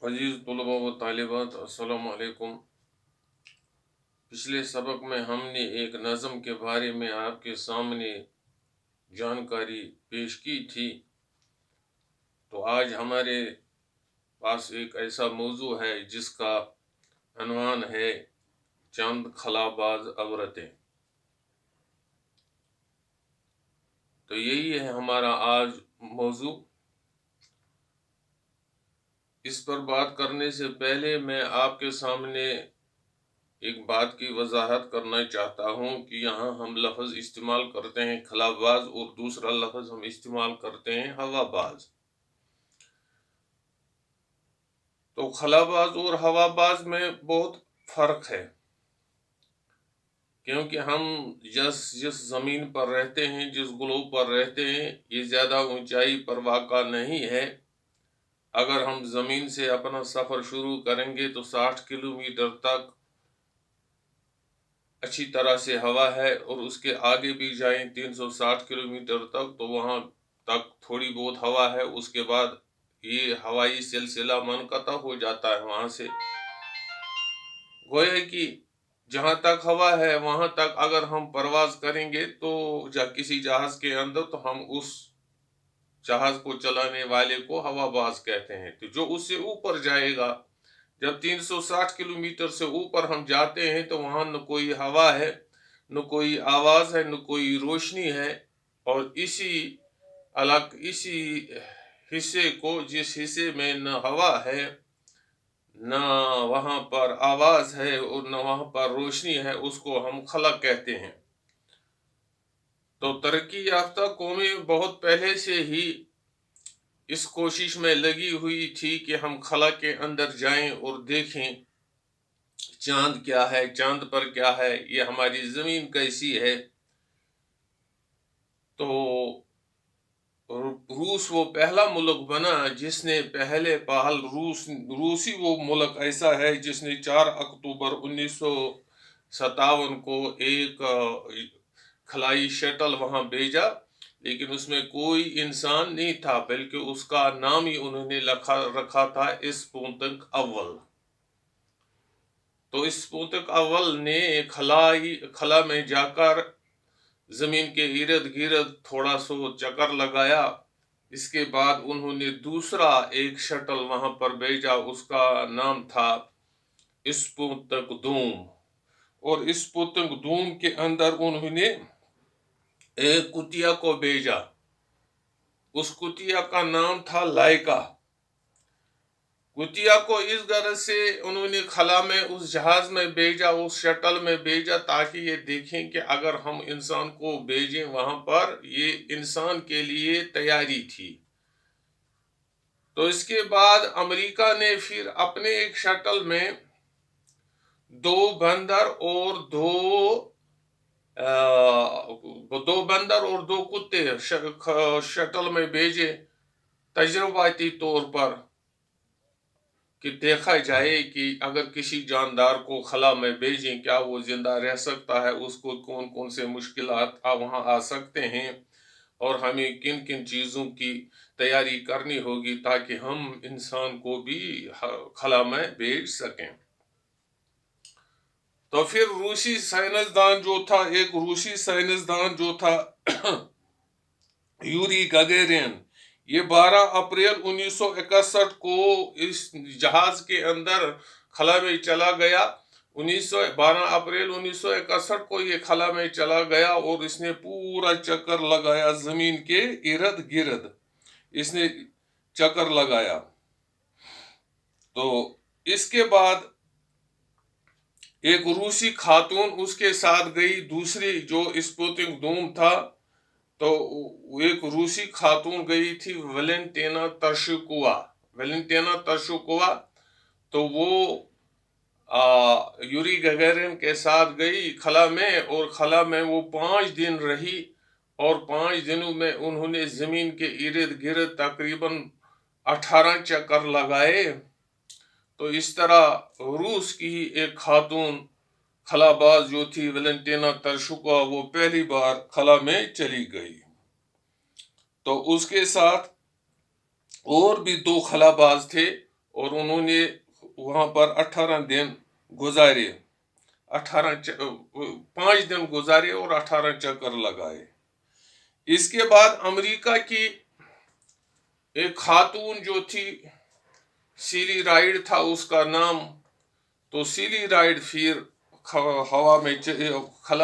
अजीज़ तलबा व तालिबात, अस्सलामु अलैकुम। पिछले सबक में हमने एक नज़म के बारे में आपके सामने जानकारी पेश की थी। तो आज हमारे पास एक ऐसा मौजू है जिसका अनवान है चंद खलाबाज औरतें। तो यही है हमारा आज मौजू। इस पर बात करने से पहले मैं आपके सामने एक बात की वजाहत करना चाहता हूँ कि यहाँ हम लफ्ज़ इस्तेमाल करते हैं खलाबाज और दूसरा लफ्ज़ हम इस्तेमाल करते हैं हवाबाज। तो खलाबाज और हवाबाज में बहुत फ़र्क है, क्योंकि हम जिस ज़मीन पर रहते हैं, जिस ग्लोब पर रहते हैं, ये ज़्यादा ऊंचाई पर वाक़ा नहीं है। अगर हम ज़मीन से अपना सफ़र शुरू करेंगे तो 60 किलोमीटर तक अच्छी तरह से हवा है, और उसके आगे भी जाएं 360 किलोमीटर तक तो वहाँ तक थोड़ी बहुत हवा है। उसके बाद ये हवाई सिलसिला मुनक़ता हो जाता है वहाँ से। गोया कि जहाँ तक हवा है वहाँ तक अगर हम परवाज़ करेंगे तो किसी जहाज़ के अंदर, तो हम उस जहाज़ को चलाने वाले को हवाबाज कहते हैं। तो जो उससे ऊपर जाएगा, जब 360 किलोमीटर से ऊपर हम जाते हैं, तो वहाँ न कोई हवा है, न कोई आवाज़ है, न कोई रोशनी है। और इसी हिस्से को, जिस हिस्से में न हवा है, न वहाँ पर आवाज़ है और न वहाँ पर रोशनी है, उसको हम खला कहते हैं। तो तरक्की याफ्ता कौमें बहुत पहले से ही इस कोशिश में लगी हुई थी कि हम खला के अंदर जाएं और देखें चांद क्या है, चांद पर क्या है, ये हमारी ज़मीन कैसी है। तो रूस वो पहला मुल्क बना जिसने पहले पहल रूसी वो मुल्क ऐसा है जिसने 4 अक्टूबर 1957 को एक खलाई शटल वहां भेजा, लेकिन उसमें कोई इंसान नहीं था, बल्कि उसका नाम ही उन्होंने रखा था स्पुतनिक अव्वल। तो स्पुतनिक अव्वल ने खला में जाकर जमीन के इर्द गिर्द थोड़ा सो चक्कर लगाया। इसके बाद उन्होंने दूसरा एक शटल वहां पर भेजा, उसका नाम था स्पुतनिक दूम। और स्पुतनिक दूम के अंदर उन्होंने एक कुतिया को भेजा। उस कुतिया का नाम था लाइका। कुतिया को इस गरज से उन्होंने खला में उस जहाज में भेजा, उस शटल में भेजा, ताकि ये देखें कि अगर हम इंसान को भेजें वहां पर, ये इंसान के लिए तैयारी थी। तो इसके बाद अमेरिका ने फिर अपने एक शटल में 2 बंदर और 2 कुत्ते शटल में भेजे, तजुर्बाती तौर पर, कि देखा जाए कि अगर किसी जानदार को खला में भेजें क्या वो जिंदा रह सकता है, उसको कौन कौन से मुश्किलात वहाँ आ सकते हैं, और हमें किन किन चीज़ों की तैयारी करनी होगी ताकि हम इंसान को भी खला में भेज सकें। तो फिर एक रूसी साइंसदान जो था यूरी गगेरिन, ये 12 अप्रैल 1961 को इस जहाज के अंदर खला में चला गया। 12 अप्रैल 1961 को ये खला में चला गया और इसने पूरा चक्कर लगाया जमीन के इर्द गिर्द, इसने चक्कर लगाया। तो इसके बाद एक रूसी खातून उसके साथ गई, दूसरी जो स्पुतनिक दूम था, तो एक रूसी खातून गई थी वैलेंटीना तरशुकोवा। तो वो यूरी गगेरिन के साथ गई खला में, और खला में वो 5 दिन रही, और 5 दिनों में उन्होंने जमीन के इर्द गिर्द तकरीबन 18 चक्कर लगाए। तो इस तरह रूस की एक खातून खलाबाज जो थी वैलेंटीना तरशुकोवा, वो पहली बार खला में चली गई। तो उसके साथ और भी 2 खलाबाज थे, اور انہوں نے وہاں پر 18 دن گزارے، 5 دن گزارے اور 18 چکر لگائے۔ اس کے بعد امریکہ کی ایک خاتون جو تھی، سیلی رائڈ تھا اس کا نام، تو سیلی رائڈ پھر خلا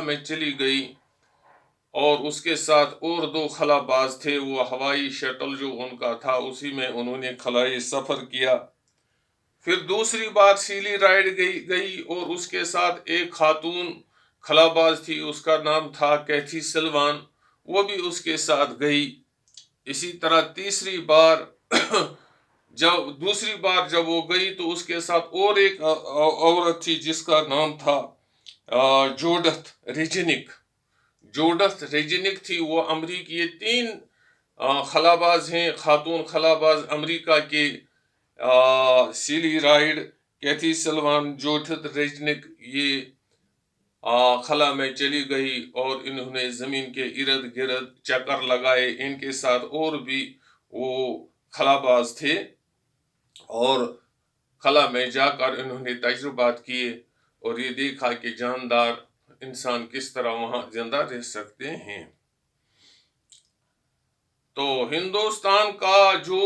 میں چلی گئی، اور اس کے ساتھ اور 2 خلا باز تھے، وہ ہوائی شٹل جو ان کا تھا اسی میں انہوں نے خلائی سفر کیا۔ پھر دوسری بار سیلی رائڈ گئی اور اس کے ساتھ ایک خاتون خلا باز تھی، اس کا نام تھا کیتھی سلوان، وہ بھی اس کے ساتھ گئی۔ اسی طرح دوسری بار جب وہ گئی تو اس کے ساتھ اور ایک عورت تھی جس کا نام تھا جوڈتھ ریجنک تھی۔ وہ امریکی، یہ 3 خلاباز ہیں، خاتون خلاباز امریکہ کے، سیلی رائڈ، کیتھی سلوان، جوڈتھ ریجنک، یہ خلا میں چلی گئی اور انہوں نے زمین کے ارد گرد چکر لگائے۔ ان کے ساتھ اور بھی وہ خلاباز تھے، اور خلا میں جا کر انہوں نے تجربات کیے اور یہ دیکھا کہ جاندار انسان کس طرح وہاں زندہ رہ سکتے ہیں۔ تو ہندوستان کا جو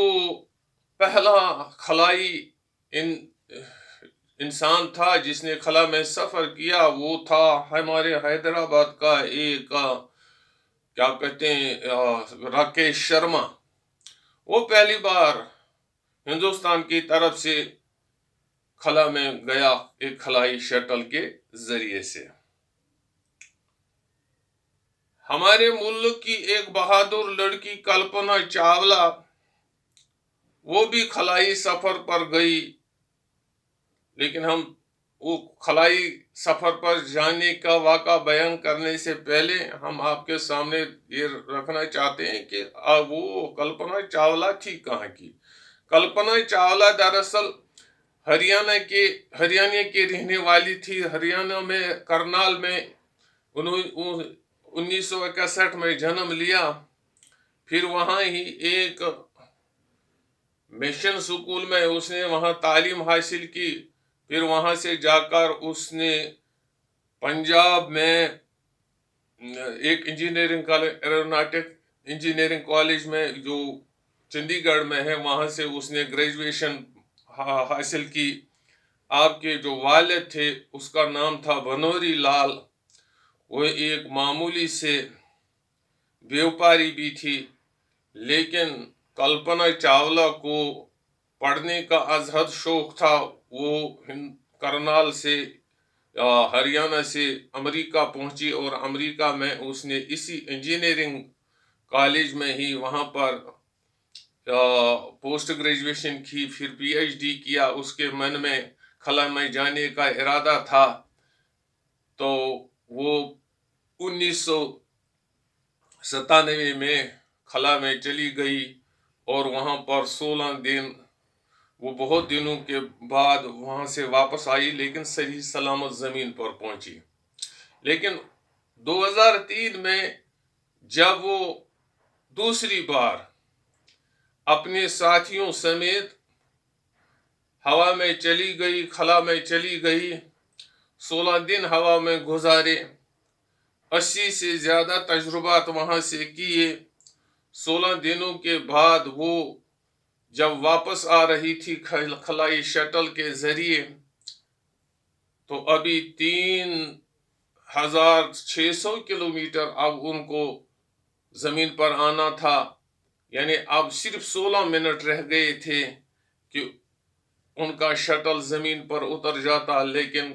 پہلا خلائی انسان تھا جس نے خلا میں سفر کیا، وہ تھا ہمارے حیدرآباد کا ایک کیا کہتے ہیں راکیش شرما۔ وہ پہلی بار ہندوستان کی طرف سے خلا میں گیا ایک خلائی شٹل کے ذریعے سے۔ ہمارے ملک کی ایک بہادر لڑکی کلپنا چاولہ، وہ بھی خلائی سفر پر گئی، لیکن ہم وہ خلائی سفر پر جانے کا واقعہ بیان کرنے سے پہلے ہم آپ کے سامنے یہ رکھنا چاہتے ہیں کہ وہ کلپنا چاولہ تھی کہاں کی۔ کلپنا چاولہ دراصل ہریانہ کی رہنے والی تھی۔ ہریانہ میں کرنال میں 1961 میں جنم لیا، پھر وہاں ہی ایک مشن سکول میں اس نے وہاں تعلیم حاصل کی، پھر وہاں سے جا کر اس نے پنجاب میں ایک ایروناٹک انجینئرنگ کالج میں جو چندی گڑھ میں ہے، وہاں سے اس نے گریجویشن حاصل کی۔ آپ کے جو والد تھے اس کا نام تھا بنوری لال، وہ ایک معمولی سے بیوپاری بھی تھی، لیکن کلپنا چاولہ کو پڑھنے کا ازحد شوق تھا۔ وہ کرنال سے ہریانہ سے امریکہ پہنچی اور امریکہ میں اس نے اسی انجینئرنگ کالج میں ہی وہاں پر پوسٹ گریجویشن کی، پھر پی ایچ ڈی کیا۔ اس کے من میں خلا میں جانے کا ارادہ تھا، تو وہ 1997 میں خلا میں چلی گئی اور وہاں پر 16 دن، وہ بہت دنوں کے بعد وہاں سے واپس آئی، لیکن صحیح سلامت زمین پر پہنچی۔ لیکن 2003 میں جب وہ دوسری بار اپنے ساتھیوں سمیت ہوا میں چلی گئی، خلا میں چلی گئی، 16 دن ہوا میں گزارے، 80 سے زیادہ تجربات وہاں سے کیے۔ 16 دنوں کے بعد وہ جب واپس آ رہی تھی خلائی شٹل کے ذریعے، تو ابھی 3600 کلومیٹر اب ان کو زمین پر آنا تھا، یعنی اب صرف 16 منٹ رہ گئے تھے کہ ان کا شٹل زمین پر اتر جاتا، لیکن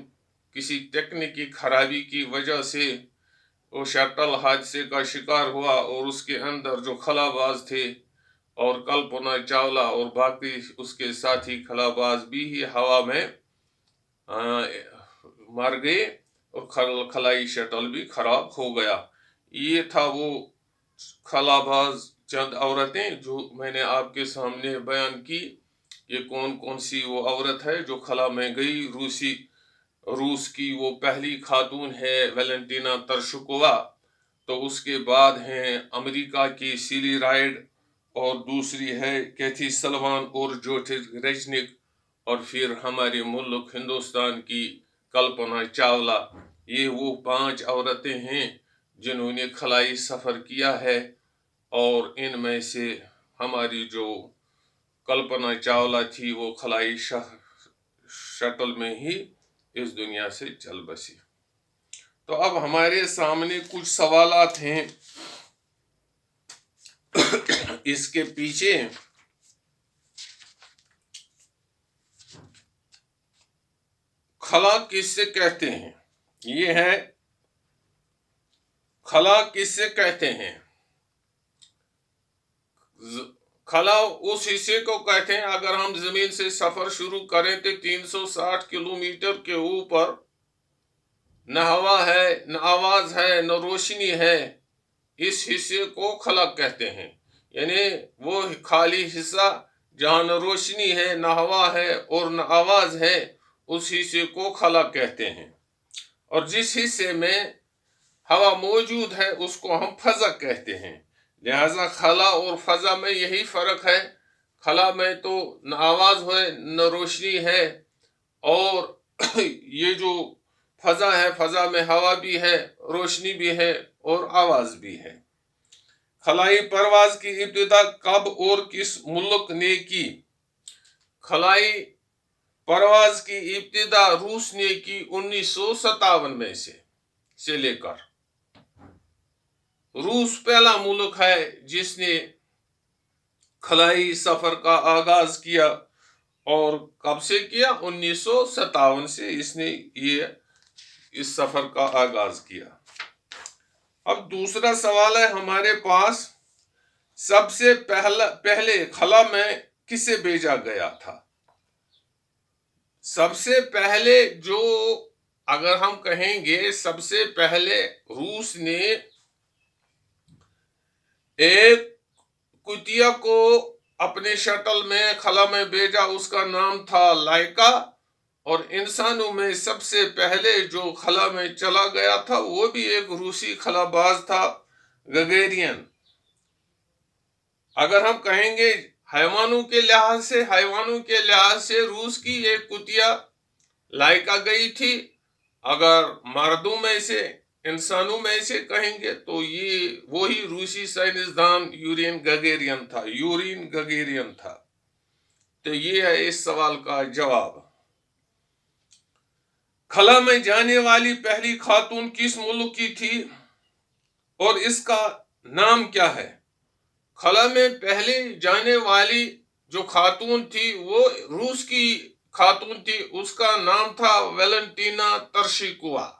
کسی تکنیکی خرابی کی وجہ سے وہ شٹل حادثے کا شکار ہوا، اور اس کے اندر جو خلاباز تھے اور کلپنا چاولہ اور باقی اس کے ساتھی خلاباز بھی ہی ہوا میں مر گئے اور خلائی شٹل بھی خراب ہو گیا۔ یہ تھا وہ خلاباز چند عورتیں جو میں نے آپ کے سامنے بیان کی۔ یہ کون سی وہ عورت ہے جو خلا میں گئی؟ روس کی وہ پہلی خاتون ہے ویلنٹینا ترشکووا، تو اس کے بعد ہیں امریکہ کی سیلی رائڈ، اور دوسری ہے کیتھی سلوان اور جوڈتھ ریجنک، और फिर हमारे मुल्क हिंदुस्तान की कल्पना चावला, ये वो 5 औरतें हैं जिन्होंने खलाई सफ़र किया है। और इनमें से हमारी जो कल्पना चावला थी वो खलाई शटल में ही इस दुनिया से चल बसी। तो अब हमारे सामने कुछ सवालात हैं इसके पीछे। खला किससे कहते हैं? ये है खला किससे कहते हैं? खला उस हिस्से को कहते हैं, अगर हम जमीन से सफर शुरू करें तो 360 किलोमीटर के ऊपर न हवा है, न आवाज है, न रोशनी है, इस हिस्से को खला कहते हैं। यानी वो खाली हिस्सा जहां न रोशनी है, न हवा है और न आवाज है, उस हिस्से को खला कहते हैं। और जिस हिस्से में हवा मौजूद है उसको हम फजा कहते हैं। लिहाजा खला और फजा में यही फर्क है। खला में तो न आवाज है न रोशनी है, और ये जो फजा है, फजा में हवा भी है, रोशनी भी है और आवाज भी है। खलाई परवाज की इब्तिदा कब और किस मुल्क ने की? खलाई परवाज की इब्तिदा रूस ने की 1957 में से लेकर। रूस पहला मुल्क है जिसने खलाई सफर का आगाज किया। और कब से किया? 1957 से इसने इस सफर का आगाज किया। अब दूसरा सवाल है हमारे पास, सबसे पहले खला में किसे भेजा गया था? सबसे पहले जो, अगर हम कहेंगे सबसे पहले रूस ने एक कुतिया को अपने शटल में खला में भेजा, उसका नाम था लाइका। और इंसानों में सबसे पहले जो खला में चला गया था वो भी एक रूसी खलाबाज था, गगेरियन। अगर हम कहेंगे हैवानों के लिहाज से रूस की एक कुतिया लाइका गई थी। अगर मर्दों में से, इंसानों में से कहेंगे तो ये वही रूसी साइंसदान यूरिन गगेरियन था। तो ये है इस सवाल का जवाब। खला में जाने वाली पहली खातून किस मुल्क की थी और इसका नाम क्या है? खला में पहले जाने वाली जो खातून थी वो रूस की खातून थी, उसका नाम था वेलेंटीना तरशिकोवा।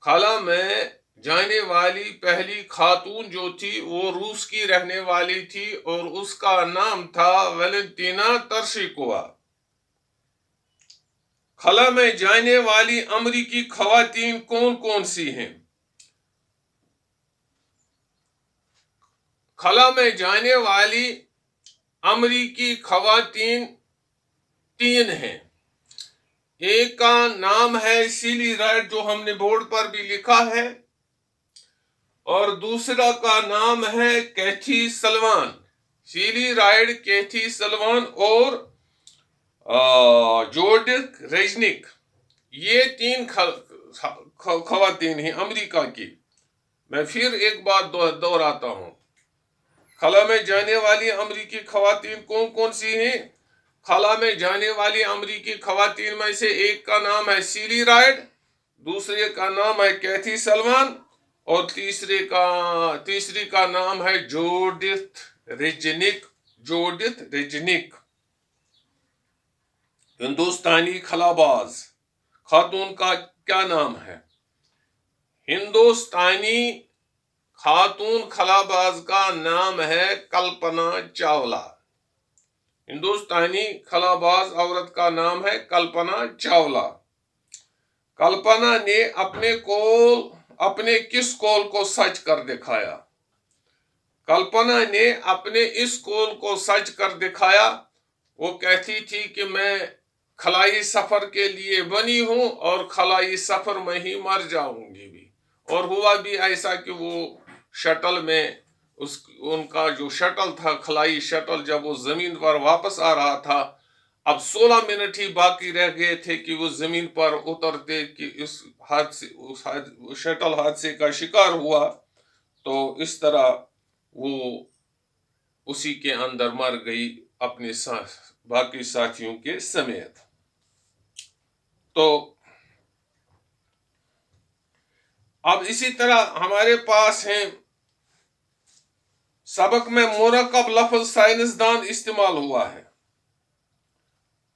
खला में जाने वाली पहली खातून जो थी वो रूस की रहने वाली थी और उसका नाम था वेलेंटीना तरशिकोवा। खला में जाने वाली अमरीकी खवातीन कौन कौन सी हैं? खला में जाने वाली अमरीकी खवातीन 3 हैं। एक का नाम है सीली राइड, जो हमने बोर्ड पर भी लिखा है, और दूसरा का नाम है कैथी सलवान। सीली राइड, कैथी सलवान और जोडिथ रेजनिक, ये 3 खवातीन हैं अमेरिका की। मैं फिर एक बात दोहराता हूं, खला में जाने वाली अमरीकी खवातीन कौन कौन सी हैं? खला में जाने वाली अमरीकी खवातीन में से एक का नाम है सीली राइड, दूसरे का नाम है कैथी सलवान और तीसरी का नाम है जोडिथ रेजनिक। हिंदुस्तानी खलाबाज खातून का क्या नाम है? हिंदुस्तानी खातून खलाबाज का नाम है कल्पना चावला। हिंदुस्तानी खलाबाज औरत का नाम है कल्पना चावला। कल्पना ने अपने किस कौल को सच कर दिखाया? कल्पना ने अपने इस कौल को सच कर दिखाया। वो कहती थी कि मैं खलाई सफर के लिए बनी हूं और खलाई सफर में ही मर जाऊंगी भी। और हुआ भी ऐसा कि वो शटल में ان کا جو شٹل تھا، خلائی شٹل، جب وہ زمین پر واپس آ رہا تھا، اب 16 منٹ ہی باقی رہ گئے تھے کہ وہ زمین پر اترتے، کہ اس شٹل حادثے کا شکار ہوا، تو اس طرح وہ اسی کے اندر مر گئی اپنے باقی ساتھیوں کے سمیت۔ تو اب اسی طرح ہمارے پاس ہیں، سبق میں مرکب لفظ سائنسدان استعمال ہوا ہے۔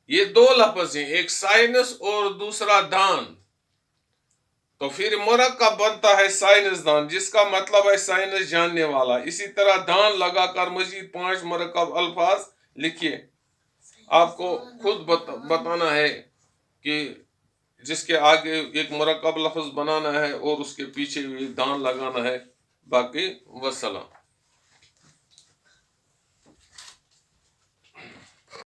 یہ دو لفظ ہیں، ایک سائنس اور دوسرا دان، تو پھر مرکب بنتا ہے سائنسدان، جس کا مطلب ہے سائنس جاننے والا۔ اسی طرح دان لگا کر مزید 5 مرکب الفاظ لکھیے۔ آپ کو خود بتانا ہے کہ جس کے آگے ایک مرکب لفظ بنانا ہے اور اس کے پیچھے دان لگانا ہے۔ باقی وسلام۔